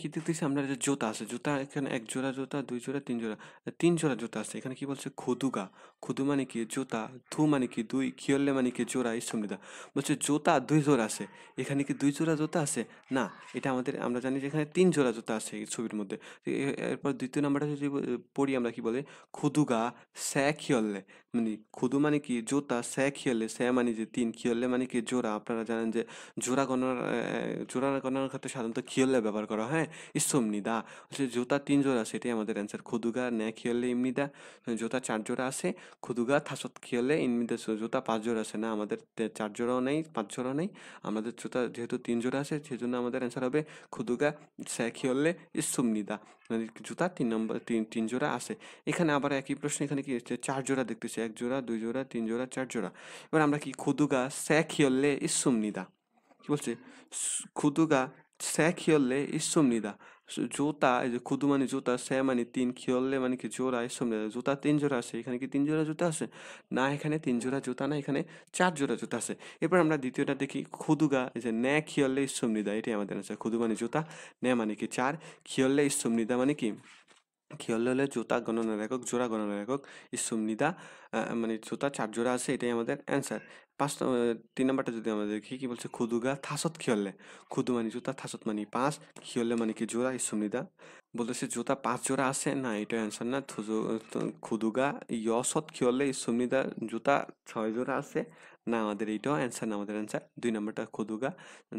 কি দেখতেছি আমরা যে জুতা আছে, জুতা এখানে ১ জোড়া জুতা, ২ জোড়া, ৩ জোড়া। ৩ জোড়া জুতা আছে। এখানে কি বলছে? খুদুগা। খুদু মানে কি? জুতা। থু মানে কি? ২। খিয়ল্লে মানে কি? জোড়া। ইসুমনিদা। বলছে জুতা ২ জোড়া আছে। এখানে কি ২ জোড়া জুতা আছে? না। এটা আমরা জানি যে এখানে ৩ জোড়া জুতা আছে এই ছবির মধ্যে। এরপর ২য় নাম্বারটা যদি পড়ি আমরা কি বলে? খুদুগা স্যা খিয়ল্লে। মানে খুদু মানে কি? জুতা, স্যা খিয়ল্লে। স্যা মানে যে ৩, খিয়ল্লে মানে কি? জোড়া। আপনারা জানেন যে জোড়া গণনার ক্ষেত্রে সাধারণত খিয়ল্লে ব্যবহার করা হয়। ইসুমনিদা। হচ্ছে জুতা ৩ জোড়া আছে, এটাই আমাদের অ্যান্সার। খুদুগা ন্যা খিয়ল্লে ইমনিদা। জুতা ৪ জোড়া আছে। খুদুগা থাসত খিয়ল্লে ইমনিদা। জুতা ৫ জোড়া আছে। না, আমাদের ৪ জোড়াও নেই, ৫ জোড়াও নেই। আমাদের জুতা যেহেতু 3 জোড়া আছে, সেজন্য আমাদের অ্যান্সার হবে খুদুগা স্যা খিয়ল্লে ইসুমনিদা। মানে জুতা ৩ জোড়া আছে। এখানে আবার একই প্রশ্ন, এখানে কি হচ্ছে? ৪ জোড়া দেখতেছি। ১ জোড়া, ২ জোড়া, ৩ জোড়া, 4 জোড়া। এবার আমরা কি খুদুগা স্যা খিয়ল্লে ইসুমনিদা। কি বলছে? খুদুগা স্যা খিয়ল্লে ইসুমনিদা। জুতা, এই যে খুদু মানে জুতা, স্যা মানে ৩, খিয়ল্লে মানে কি? জোড়া, ইসুমনিদা। জুতা ৩ জোড়া আছে। এখানে কি ৩ জোড়া জুতা আছে? না, এখানে ৩ জোড়া জুতা না, এখানে ৪ জোড়া জুতা আছে। এরপর আমরা দ্বিতীয়টা দেখি। খুদুগা, এই যে ন্যা খিয়ল্লে ইসুমনিদা, এটাই আমাদের আছে। খুদু মানে জুতা, ন্যা মানে কি? ৪, খিয়ল্লে ইসুমনিদা মানে কি? খিয়ল্লে হলে জুতা গণনার একক, জোড়া গণনার একক। ইসুমনিদা মানে জুতা ৪ জোড়া আছে, এটাই আমাদের অ্যান্সার। ৩ নাম্বারটা যদি আমরা দেখি, কি বলছে? খুদুগা থাসত খিয়ল্লে। খুদু মানে জুতা, থাসত মানে ৫, খিয়ল্লে মানে কি? জোড়া, ইসুমনিদা। বলতেছে জুতা ৫ জোড়া আছে। না, এটা অ্যান্সার না। খুদুগা ইয়সত খিয়ল্লে ইসুমনিদা। জুতা ৬ জোড়া আছে। না, আমাদের এইটাও অ্যান্সার না, আমাদের অ্যান্সার ২ নাম্বারটা খুদুগা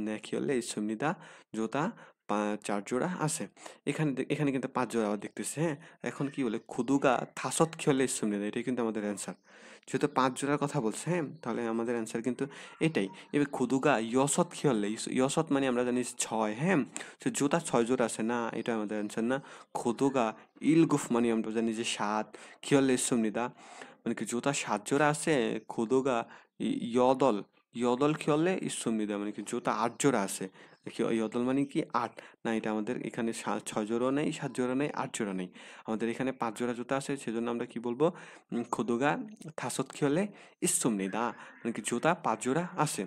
ন্যা খিয়ল্লে ইসুমনিদা। জুতা ৪ জোড়া আছে। এখানে কিন্তু ৫ জোড়া আবার দেখতেছি, হ্যাঁ? এখন কি বলে? খুদুগা থাসত খিয়ল্লে ইসুমনিদা, এটাই কিন্তু আমাদের অ্যান্সার। যেহেতু ৫ জোড়ার কথা বলছে, হ্যাঁ? তাহলে আমাদের অ্যান্সার কিন্তু এটাই। এবার খুদুগা ইয়সত খিয়ল্লে, ইয়সত মানে আমরা জানি ৬, হ্যাঁ? তো জুতা ৬ জোড়া আছে। না, এটা আমাদের অ্যান্সার না। খুদুগা ইলগুফ মানে আমরা জানি যে ৭, খিয়ল্লে ইসুমনিদা মানে কি? জুতা ৭ জোড়া আছে। খুদুগা ইয়দল, ইয়দল খিয়ল্লে ইসুমনিদা মানে কি? জুতা ৮ জোড়া আছে। ইয়দল মানে কি? ৮। না, এটা আমাদের এখানে ৬ জোড়াও নেই, ৭ জোড়া নেই, ৮ জোড়া নেই। আমাদের এখানে ৫ জোড়া জুতা আছে, সেজন্য আমরা কি বলবো? খুদুগা থাসত খিয়ল্লে ইসুমনিদা মানে কি? জুতা ৫ জোড়া আছে।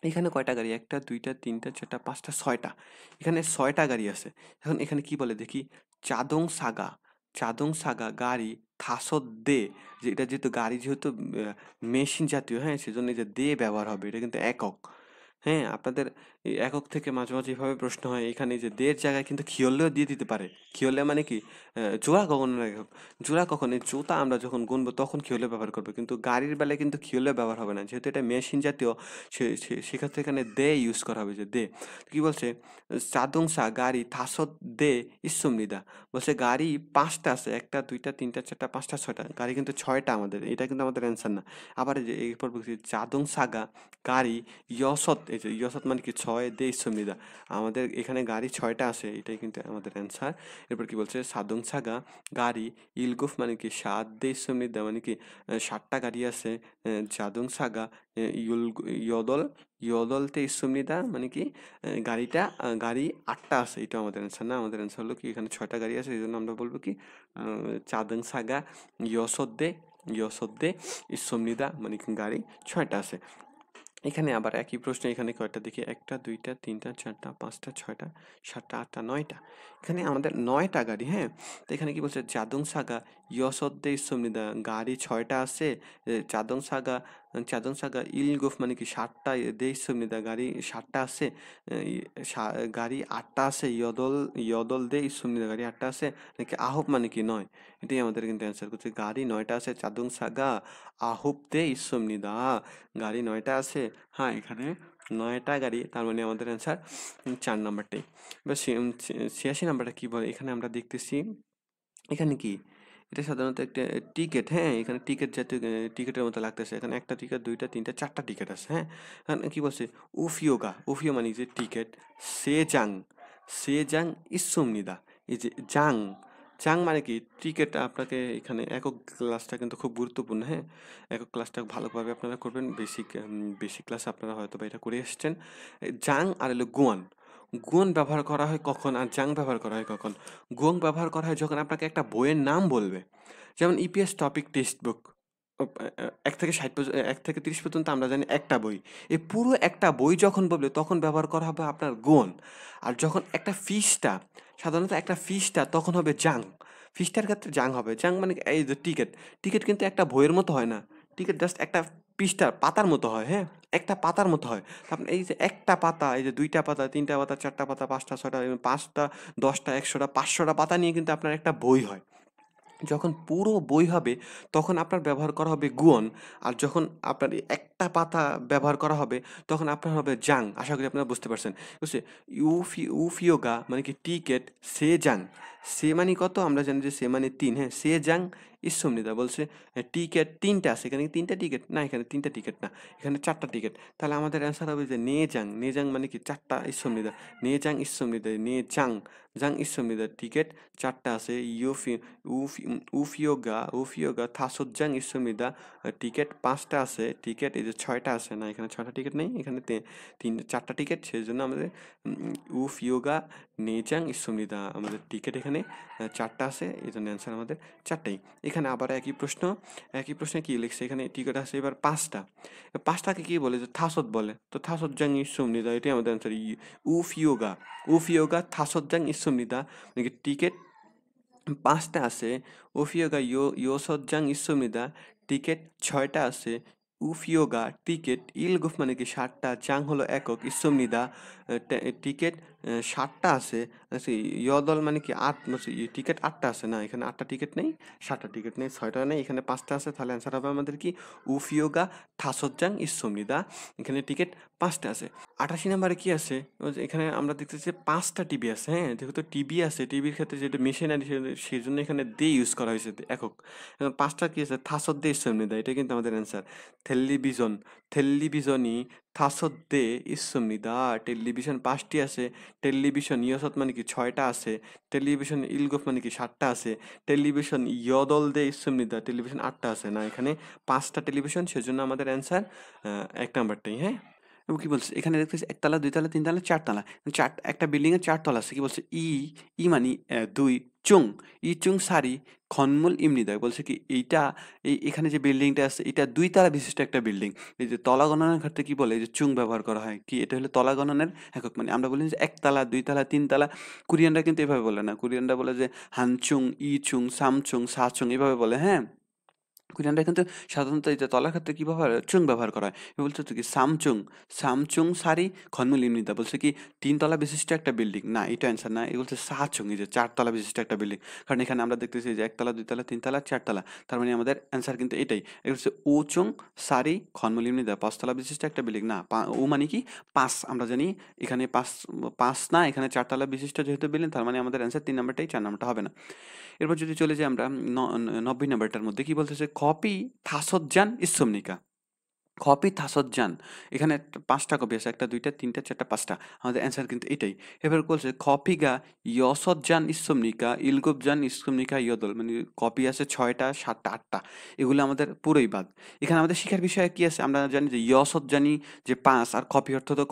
এখানে কয়টা গাড়ি? ১টা, ২টা, ৩টা, ৪টা, ৫টা, ৬টা। এখানে ৬টা গাড়ি আছে। এখন এখানে কি বলে দেখি? চাদং সাগা, চাদং সাগা গাড়ি থাসত দে। যে এটা যেহেতু গাড়ি, যেহেতু মেশিন জাতীয়, হ্যাঁ? সেজন্য এই যে দে ব্যবহার হবে। এটা কিন্তু একক। হ্যাঁ? আপনাদের এই একক থেকে মাঝে, মাঝে এভাবে প্রশ্ন হয়। এখানে এই যে দের জায়গায় কিন্তু খিয়ল্লেও দিয়ে দিতে পারে। খিয়ল্লে মানে কি? জোড়া গণনার একক। জোড়া কখন? এই জুতা আমরা যখন গুনবো তখন খিয়ল্লে ব্যবহার করবো। কিন্তু গাড়ির বেলায় কিন্তু খিয়ল্লে ব্যবহার হবে না। যেহেতু এটা মেশিন জাতীয়, সেক্ষেত্রে এখানে দে ইউজ করা হবে, যে দে। কি বলছে? চাদংসা গাড়ি থাসত দে ইসুমনিদা। বলছে গাড়ি ৫টা আছে। ১টা, ২টা, ৩টা, ৪টা, ৫টা, ৬টা। গাড়ি কিন্তু ৬টা আমাদের। এটা কিন্তু আমাদের অ্যান্সার না। আবার এই যে এরপর বলছি চাদং সাগা গাড়ি ইয়সত, এই যে ইয়সত মানে কি? ৬ দে ইসুমনিদা। আমাদের এখানে গাড়ি ৬টা আছে, এটাই কিন্তু আমাদের অ্যান্সার। এরপর কি বলছে? সাদং সাগা গাড়ি ইলগুফ মানে কি? ৭ দে ইসুমনিদা মানে কি? ৭টা গাড়ি আছে। জাদং সাগা ইউল ইয়দল, ইয়দলতে ইসুমনিদা মানে কি? গাড়ি ৮টা আছে, এটা আমাদের অ্যান্সার না। আমাদের অ্যান্সার হলো কি? এখানে ৬টা গাড়ি আছে, এই জন্য আমরা বলবো কি? চাদং সাগা ইয়সদ্দে, ইয়সদ্দে ইসুমনিদা মানে কি? গাড়ি ৬টা আছে। এখানে আবার একই প্রশ্ন, এখানে কয়টা দেখি? ১টা, ২টা, ৩টা, ৪টা, ৫টা, ৬টা, ৭টা, ৮টা, ৯টা। এখানে আমাদের ৯টা গাড়ি, হ্যাঁ? তো এখানে কি বলছে? জাদং সাগা ইয়সদ্দে ইসুমনিদা গাড়ি ৬টা আছে। চাদং সাগা ইলগুফ মানে কি? ৭টা, দে ইসুমনিদা গাড়ি ৭টা আছে। গাড়ি ৮টা আছে। ইয়দল দে ইসুমনিদা গাড়ি ৮টা আছে। নাকি আহব মানে কি? ৯। এটাই আমাদের কিন্তু অ্যান্সার করছে। গাড়ি ৯টা আছে। চাদং সাগা আহুব দে ইসুমনিদা গাড়ি ৯টা আছে। হ্যাঁ, এখানে ৯টা গাড়ি, তার মানে আমাদের অ্যান্সার ৪ নাম্বারটাই। এবার ৮৬ নাম্বারটা কি বলে? এখানে আমরা দেখতেছি, এখানে কি? এটা সাধারণত একটা টিকেট, হ্যাঁ? এখানে টিকেট জাতীয় টিকেটের মতো লাগতেছে। এখানে ১টা টিকেট, ২টা, ৩টা, ৪টা টিকেট আছে, হ্যাঁ? এখানে কি বলছে? উফিয়োগা, উফিও মানে যে টিকেট। সেজাং, সেজাং ইসুমনিদা। এই যে জাং, জাং মানে কি? টিকেট। আপনাকে এখানে একক ক্লাসটা কিন্তু খুব গুরুত্বপূর্ণ, হ্যাঁ? একক ক্লাসটা ভালোভাবে আপনারা করবেন। বেসিক ক্লাস আপনারা হয়তোবা এটা করে এসেছেন। জাং আর হলো গুয়ান। গুণ ব্যবহার করা হয় কখন আর জাং ব্যবহার করা হয় কখন? গুণ ব্যবহার করা হয় যখন আপনাকে একটা বইয়ের নাম বলবে। যেমন ইপিএস টপিক টেক্সট বুক। ১ থেকে ৬০ ১ থেকে ৩০ পর্যন্ত আমরা জানি একটা বই। এই পুরো একটা বই যখন বলবে তখন ব্যবহার করা হবে আপনার গুণ। আর যখন একটা সাধারণত একটা ফিশটা তখন হবে জাং। ফিশটার ক্ষেত্রে জাং হবে। জাং মানে কি? এই যে টিকেট। টিকেট কিন্তু একটা বইয়ের মতো হয় না। টিকেট জাস্ট একটা পৃষ্ঠার পাতার মতো হয়, হ্যাঁ? একটা পাতার মতো হয়। তারপর এই যে একটা পাতা, এই যে ২ টা পাতা, ৩ টা পাতা, ৪ টা পাতা, ৫ টা, ৬ টা, ৫ টা, ১০ টা, ১০০ টা, ৫০০ টা পাতা নিয়ে কিন্তু আপনার একটা বই হয়। যখন পুরো বই হবে তখন আপনার ব্যবহার করা হবে গুয়ন। আর যখন আপনার এই একটা পাতা ব্যবহার করা হবে তখন আপনার হবে জাং। আশা করি আপনারা বুঝতে পারছেন। বুঝছে? উফিয়োগা মানে কি টিকেট, সে জাং। সে মানে কত? আমরা জানি যে সে মানে ৩, হ্যাঁ? সে জাং ইসুমনিদা বলছে টিকেট ৩ টা আছে। এখানে কি ৩ টা টিকেট? না, এখানে ৩ টা টিকেট না। এখানে ৪ টা টিকেট। তাহলে আমাদের অ্যান্সার হবে যে নেজাং। নেজাং মানে কি ৪ টা ইসুমনিদা। নেজাং ইসুমনিদা, নেজাং, জাং ইসুমনিদা টিকেট ৪ টা আছে। উফিয়োগা থাসোজ্জাং ইসুমিদা টিকেট ৫টা আছে। টিকেট এই যে ৬টা আছে। না, এখানে ৬টা টিকেট নেই। এখানে ৪টা টিকেট। সেজন্য আমাদের উফিয়োগা নেজাং ইসুমিদা আমাদের টিকেট এখানে ৪টা আছে। এজন্য অ্যান্সার আমাদের ৪টাই। এখানে আবার একই প্রশ্ন। একই প্রশ্নে কি লিখছে? এখানে টিকেট আছে এবার ৫টা। ৫টাকে কি বলে? যে থাসোত বলে। তো থাসোজ্জাং ইসুমিদা এটাই আমাদের অ্যান্সার। উফিয়োগা থাসোজ্জাং ইসুমিদা মানে টিকেট ৫টা আছে। উফিয়োগা 요소장 있습니다. টিকেট ৬টা আছে। উফিয়োগা টিকেট 일곱 মানে কি ৭টা, জাং হলো একক, 있습니다 টিকেট ৭টা আছে। আচ্ছা, 여덟 মানে কি ৮, টিকেট ৮টা আছে। না, এখানে ৮টা টিকেট নেই, ৭টা টিকেট নেই, ৬টা নেই, এখানে ৫টা আছে। তাহলে অ্যান্সার হবে আমাদের কি? উফিয়োগা 다섯장 있습니다। এখানে টিকেট ৫টা আছে। ৮৮ নাম্বারে কি আছে? ওই যে এখানে আমরা দেখতেছি ৫টা টিভি আছে, হ্যাঁ? যেহেতু টিভি আছে, টিভির ক্ষেত্রে যেটা মেশিনারি সেজন্য এখানে দে ইউজ করা হয়েছে একক। এখন ৫টা কি আছে? 다섯 대 있습니다। এটা কিন্তু আমাদের অ্যান্সার। 텔레비전, 텔레비전이 다섯 대 있습니다। টেলিভিশন ৫টি আছে। টেলিভিশন ইয়সত মানে কি ৬টা আছে। টেলিভিশন 일곱 মানে কি ৭টা আছে। টেলিভিশন 여덟 대 있습니다। টেলিভিশন ৮টা আছে। না, এখানে ৫টা টেলিভিশন, সেজন্য আমাদের অ্যান্সার ১ নাম্বারটাই, হ্যাঁ? এবং কি বলছে? এখানে দেখতেছি ১ তালা, ২ তালা, ৩ তালা, ৪ তালা। একটা বিল্ডিং এর ৪ তলা আছে। কি বলছে? ই মানে ২ চুং, ইচুং সারি খনমুল ইমনিদা। বলছে কি এইটা এখানে যে বিল্ডিংটা আছে এটা ২ তালা বিশিষ্ট একটা বিল্ডিং। এই যে তলা গণনার ক্ষেত্রে কি বলে? এই যে চুং ব্যবহার করা হয়। কি এটা হলো তলা গণনের একক। মানে আমরা বলি যে ১ তালা, ২ তালা, ৩ তালা। কোরিয়ানরা কিন্তু এভাবে বলে না। কোরিয়ানরা বলে যে হানচুং, ইচুং, সামচুং, সাচুং এভাবে বলে, হ্যাঁ? কোরিয়ানরা কিন্তু সাধারণত এই যে তলার ক্ষেত্রে কি ব্যবহার হয়? চুং ব্যবহার করা হয়। এ বলছে তো কি সামচুং, সামচুং সারি খনমুল ইমনিদা। বলছে কি ৩ তলা বিশিষ্ট একটা বিল্ডিং। না, এটা অ্যান্সার না। এ বলছে সাচুং, এই যে ৪ তলা বিশিষ্ট একটা বিল্ডিং। কারণ এখানে আমরা দেখতেছি যে ১ তলা, ২ তলা, ৩ তলা, ৪ তলা। তার মানে আমাদের অ্যান্সার কিন্তু এটাই। এটা হচ্ছে ওচুং সারি খনমুল ইমনিদা। ৫ তলা বিশিষ্ট একটা বিল্ডিং। না, ও মানে কি ৫। আমরা জানি এখানে ৫ না, এখানে ৪ তলা বিশিষ্ট যেহেতু বিল্ডিং, তার মানে আমাদের অ্যান্সার ৩ নাম্বারটাই, ৪ নাম্বারটা হবে না। এরপর যদি চলে যাই আমরা ৯০ নাম্বারটার মধ্যে কি বলতেছে? কপি থাসজ্জান ইসুমনিকা। কপি থাসজ্জান। এখানে ৫টা কপি আছে। ১টা, ২টা, ৩টা, ৪টা, ৫টা। আমাদের অ্যান্সার কিন্তু এটাই। এবার বলছে কপিগা 여섯잔 있습니까? 일곱잔 있습니까? 여덟 মানে কপি আছে ৬টা, ৭টা, ৮টা। এগুলো আমাদের পুরোই বাদ। এখানে আমাদের শিখার বিষয় কি আছে? আমরা জানি যে 여섯잔이 যে ৫ আর কপি অর্থ তো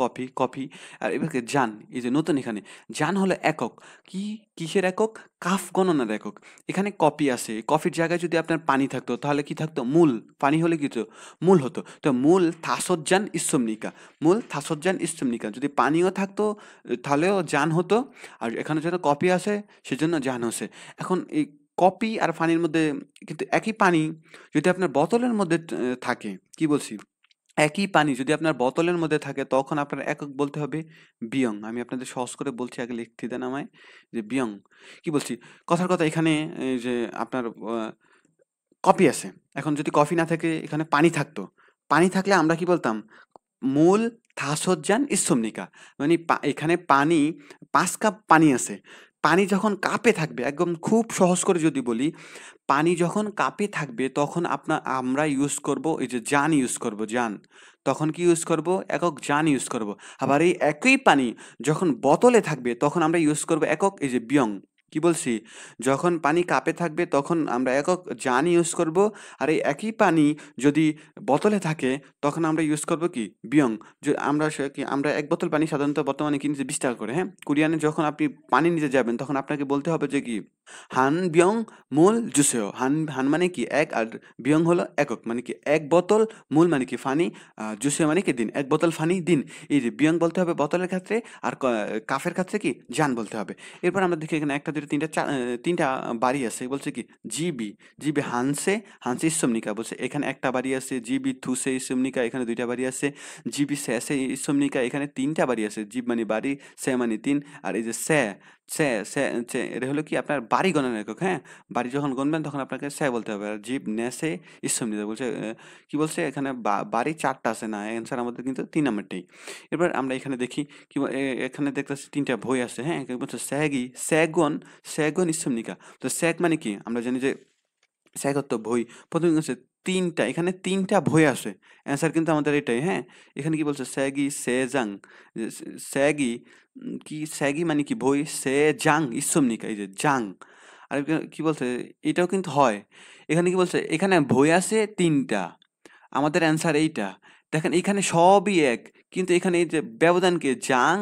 কফি। আর এবার কি জান, এই যে নতুন এখানে জান হলো একক। কিসের একক? কাফ গণনার একক। এখানে কপি আছে। কফির জায়গায় যদি আপনার পানি থাকতো তাহলে কি থাকতো? মূল। পানি হলে কি হতো? মূল হতো। তো মূল থাসজ্জান ইসুমনিকা। মূল থাসজ্জান ইসুমনিকা। যদি পানিও থাকতো তাহলেও জান হতো। আর এখানে যেন কপি আছে সেজন্য জান হচ্ছে। এখন এই কপি আর পানির মধ্যে কিন্তু একই পানি যদি আপনার বোতলের মধ্যে থাকে, কি বলছি? একই পানি যদি আপনার বোতলের মধ্যে থাকে তখন আপনার একক বলতে হবে বিয়ং। আমি আপনাদের সহজ করে বলছি, আগে লিখতে দেন আমায় যে বিয়ং। কি বলছি? কথার কথা এখানে এই যে আপনার কফি আছে। এখন যদি কফি না থাকে এখানে পানি থাকতো। পানি থাকলে আমরা কি বলতাম? মূল থাসজ্জান ইসুমনিকা। মানে এখানে পানি ৫ কাপ পানি আছে। পানি যখন কাপে থাকবে, একদম খুব সহজ করে যদি বলি, পানি যখন কাপে থাকবে তখন আমরা ইউজ করব এই যে জান ইউজ করব, জান। তখন কি ইউজ করব? একক জান ইউজ করব। আবার এই একই পানি যখন বোতলে থাকবে তখন আমরা ইউজ করব একক এই যে বিয়ং। কি বলছি? যখন পানি কাপে থাকবে তখন আমরা একক জান ইউজ করব। আর এই একই পানি যদি বোতলে থাকে তখন আমরা ইউজ করব কি? বিয়ং। আমরা ১ বোতল পানি সাধারণত বর্তমানে কিনছি ৳২০ করে, হ্যাঁ? কোরিয়ানে যখন আপনি পানি নিতে যাবেন তখন আপনাকে বলতে হবে যে কি? হান বিয়ং মূল জুসেও। হান হান মানে কি এক, আর বিয়ং হলো একক, মানে কি এক বোতল, মূল মানে কি ফানি, জুসেও মানে কি দিন, এক বোতল ফানি দিন। এই যে বিয়ং বলতে হবে বোতলের ক্ষেত্রে, আর কাফের ক্ষেত্রে কি জান বলতে হবে। এরপর আমরা দেখি এখানে একটা দুটো তিনটা তিনটা বাড়ি আছে, বলছে কি জিবি, জিবি হানসে, হানসে ইসমনিকা বলছে এখানে একটা বাড়ি আছে। জিবি থুসে ইসমনিকা এখানে দুইটা বাড়ি আছে। জিবি স্যাসে ইসমনিকা এখানে তিনটা বাড়ি আছে। জিব মানে বাড়ি, সে মানে তিন, আর এই যে স্যা, স্যা স্যা চ্ছে এটা হলো কি আপনার বাড়ি গণনার একক, হ্যাঁ? বাড়ি যখন গণবেন তখন আপনাকে স্যা বলতে হবে। আর জিব নেসে ইসমনিদা বলছে কি বলছে এখানে বাড়ি ৪ টা আছে না, অ্যান্সার আমাদের কিন্তু ৩ নাম্বারটাই। এবার আমরা এখানে দেখি কি এখানে দেখতেছি ৩ টা বই আছে, হ্যাঁ? কেউ বলছে স্যাগি, স্যাগুন, স্যাগুন ইসমনিকা। তো স্যাগ মানে কি? আমরা জানি যে স্যাগত বই। ১ম হচ্ছে ৩ টা, এখানে ৩ টা বই আছে। অ্যান্সার কিন্তু আমাদের এটাই, হ্যাঁ? এখানে কি বলছে? স্যাগি, সেজাং, স্যাগি কি স্যাগি মানে কি বই? সেজাং ইসমনিকা, এই যে জাং। আর কি বলছে? এটাও কিন্তু হয়। এখানে কি বলছে? এখানে বই আছে ৩ টা। আমাদের অ্যান্সার এইটা। দেখেন এখানে সবই এক। কিন্তু এখানে এই যে ব্যবধান কি? জাং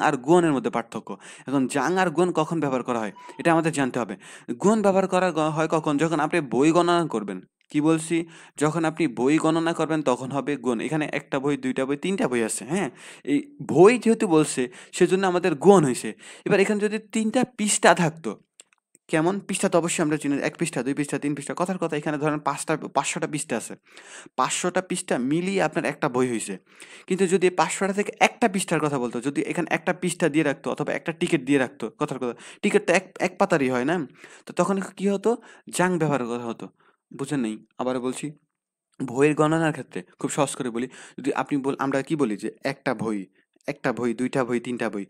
আর গুয়নের মধ্যে পার্থক্য। এখন জাং আর গুয়ন কখন ব্যবহার করা হয়? এটা আমাদের জানতে হবে। গুয়ন ব্যবহার করা হয় কখন? যখন আপনি বই গণনা করবেন। কি বলছি? যখন আপনি বই গণনা করবেন তখন হবে গুণ। এখানে ১ টা বই, ২ টা বই, ৩ টা বই আছে, হ্যাঁ? এই বই যেহেতু বলছে সেজন্য আমাদের গুণ হইছে। এবার এখানে যদি ৩ টা পৃষ্ঠা থাকতো, কেমন? পৃষ্ঠা তো অবশ্যই আমরা চিনি। ১ পৃষ্ঠা, ২ পৃষ্ঠা, ৩ পৃষ্ঠা। কথার কথা এখানে ধরেন ৫০০ টা পৃষ্ঠা আছে। ৫০০ টা পৃষ্ঠা মিলিয়ে আপনার একটা বই হইছে। কিন্তু যদি ৫০০ টা থেকে একটা পৃষ্ঠার কথা বলতো, যদি এখানে একটা পৃষ্ঠা দিয়ে রাখতো অথবা একটা টিকেট দিয়ে রাখতো, কথার কথা। টিকেট তো এক পাতারই হয় না? তো তখন কি হতো? জাং ব্যবহার করা হতো। বুঝেন নাই? আবারও বলছি। বইয়ের গণনার ক্ষেত্রে খুব সহজ করে বলি, যদি আপনি আমরা কি বলি যে একটা বই, ২ টা বই, ৩ টা বই।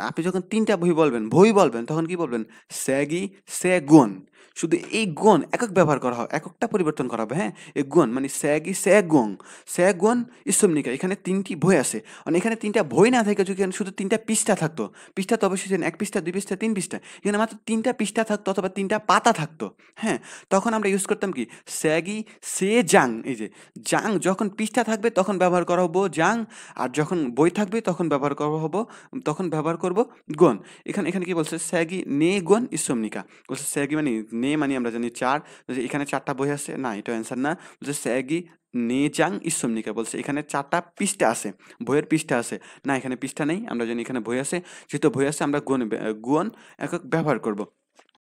আপনি যখন ৩ টা বই বলবেন তখন কি বলবেন? স্যাগি, স্যাগুন। শুধু এই গুণ একক ব্যবহার করা হয়। এককটা পরিবর্তন করা হবে, হ্যাঁ? এই গুণ মানে স্যাগি, স্যাগুং, স্যাগুন, ইসুমনিকা। এখানে ৩ টি বই আছে। মানে এখানে ৩ টা বই না থেকে যদি এখানে শুধু ৩ টা পৃষ্ঠা থাকতো। পৃষ্ঠা তো অবশ্যই জানেন ১ পৃষ্ঠা, ২ পৃষ্ঠা, ৩ পৃষ্ঠা। এখানে মাত্র ৩ টা পৃষ্ঠা থাকতো অথবা ৩ টা পাতা থাকতো, হ্যাঁ? তখন আমরা ইউজ করতাম কি? স্যাগি, জাং, এই যে জাং যখন পৃষ্ঠা থাকবে তখন ব্যবহার করা হবো জাং, আর যখন বই থাকবে তখন ব্যবহার করব গণ। এখানে কি বলছে? স্যাগি নে গণ ইসমনিকা। বলছে স্যাগি মানে নে মানে আমরা জানি ৪, এখানে ৪ টা বই আছে না, এটা অ্যান্সার না। বলছে স্যাগি নে জাং ইসমনিকা, বলছে এখানে ৪ টা পৃষ্ঠা আছে, বইয়ের পৃষ্ঠা আছে। না, এখানে পৃষ্ঠা নেই, আমরা জানি এখানে বই আছে। যেহেতু বই আছে আমরা গুণ একক ব্যবহার করব।